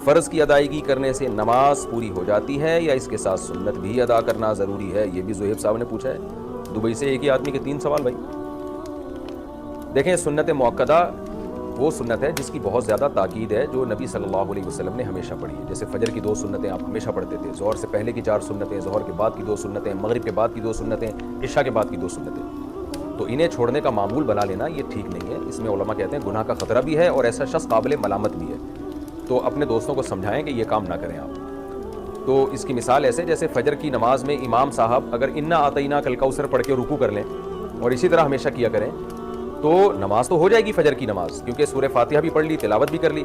فرض کی ادائیگی کرنے سے نماز پوری ہو جاتی ہے یا اس کے ساتھ سنت بھی ادا کرنا ضروری ہے؟ یہ بھی زہیب صاحب نے پوچھا ہے دبئی سے. ایک ہی آدمی کے 3 سوال بھائی. دیکھیں سنت موقدہ وہ سنت ہے جس کی بہت زیادہ تاکید ہے، جو نبی صلی اللہ علیہ وسلم نے ہمیشہ پڑھی ہے. جیسے فجر کی 2 سنتیں آپ ہمیشہ پڑھتے تھے، ظہر سے پہلے کی 4 سنتیں، ظہر کے بعد کی 2 سنتیں، مغرب کے بعد کی 2 سنتیں، عشاء کے بعد کی 2 سنتیں. تو انہیں چھوڑنے کا معمول بنا لینا یہ ٹھیک نہیں ہے. اس میں علماء کہتے ہیں گناہ کا خطرہ بھی ہے اور ایسا شخص قابل ملامت بھی ہے. تو اپنے دوستوں کو سمجھائیں کہ یہ کام نہ کریں آپ. تو اس کی مثال ایسے جیسے فجر کی نماز میں امام صاحب اگر انا اعطیناک الکوثر پڑھ کے رکوع کر لیں اور اسی طرح ہمیشہ کیا کریں تو نماز تو ہو جائے گی فجر کی نماز، کیونکہ سورہ فاتحہ بھی پڑھ لی، تلاوت بھی کر لی.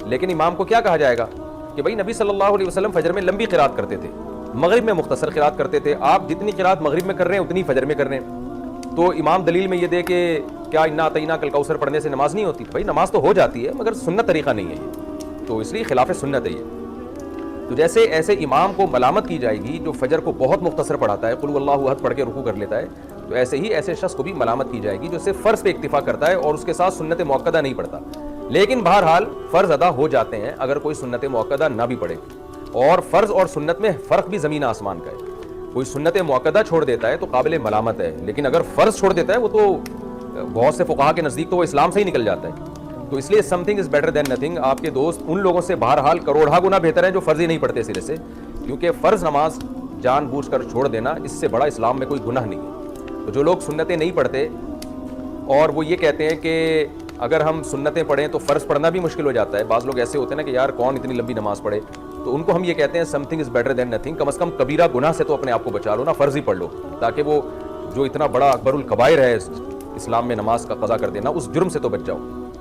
لیکن امام کو کیا کہا جائے گا کہ بھائی نبی صلی اللہ علیہ وسلم فجر میں لمبی قرات کرتے تھے، مغرب میں مختصر قرات کرتے تھے، آپ جتنی قرات مغرب میں کر رہے ہیں اتنی فجر میں کر رہے ہیں. تو امام دلیل میں یہ دے کہ کیا انا اعطیناک الکوثر پڑھنے سے نماز نہیں ہوتی؟ بھائی نماز تو ہو جاتی ہے مگر سنت طریقہ نہیں ہے یہ، تو اس لیے خلاف سنت ہے یہ. تو جیسے ایسے امام کو ملامت کی جائے گی جو فجر کو بہت مختصر پڑھاتا ہے، قل هو اللہ احد پڑھ کے رکوع کر لیتا ہے، تو ایسے ہی ایسے شخص کو بھی ملامت کی جائے گی جو صرف فرض پہ اکتفا کرتا ہے اور اس کے ساتھ سنت موقدہ نہیں پڑھتا. لیکن بہرحال فرض ادا ہو جاتے ہیں اگر کوئی سنت موقدہ نہ بھی پڑھے. اور فرض اور سنت میں فرق بھی زمین آسمان کا ہے. کوئی سنت موقدہ چھوڑ دیتا ہے تو قابل ملامت ہے، لیکن اگر فرض چھوڑ دیتا ہے وہ تو بہت سے فقہا کے نزدیک تو وہ اسلام سے ہی نکل جاتا ہے. تو اس لیے some thing is better than nothing. آپ کے دوست ان لوگوں سے بہرحال کروڑا گنا بہتر ہیں جو فرض ہی نہیں پڑھتے سرے سے، کیونکہ فرض نماز جان بوجھ کر چھوڑ دینا اس سے بڑا اسلام میں کوئی گناہ نہیں ہے. تو جو لوگ سنتیں نہیں پڑھتے اور وہ یہ کہتے ہیں کہ اگر ہم سنتیں پڑھیں تو فرض پڑھنا بھی مشکل ہو جاتا ہے. بعض لوگ ایسے ہوتے ہیں نا کہ یار کون اتنی لمبی نماز پڑھے، تو ان کو ہم یہ کہتے ہیں something is better than nothing. کم از کم کبیرہ گناہ سے تو اپنے آپ کو بچا لو نا، فرض ہی پڑھ لو، تاکہ وہ جو اتنا بڑا اکبر الکبائر ہے اسلام میں نماز کا قضا کر دینا، اس جرم سے تو بچ جاؤ.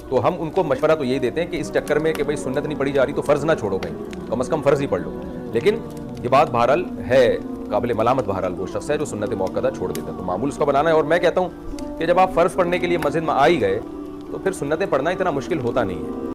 تو ہم ان کو مشورہ تو یہی دیتے ہیں کہ اس چکر میں کہ بھائی سنت نہیں پڑھی جا رہی تو فرض نہ چھوڑو بھائی، کم از کم فرض ہی پڑھ لو. لیکن یہ بات بہرحال ہے قابل ملامت، بہرحال وہ شخص ہے جو سنت موقدہ چھوڑ دیتا ہے. تو معمول اس کا بنانا ہے. اور میں کہتا ہوں کہ جب آپ فرض پڑھنے کے لیے مسجد میں آ ہی گئے تو پھر سنتیں پڑھنا اتنا مشکل ہوتا نہیں ہے.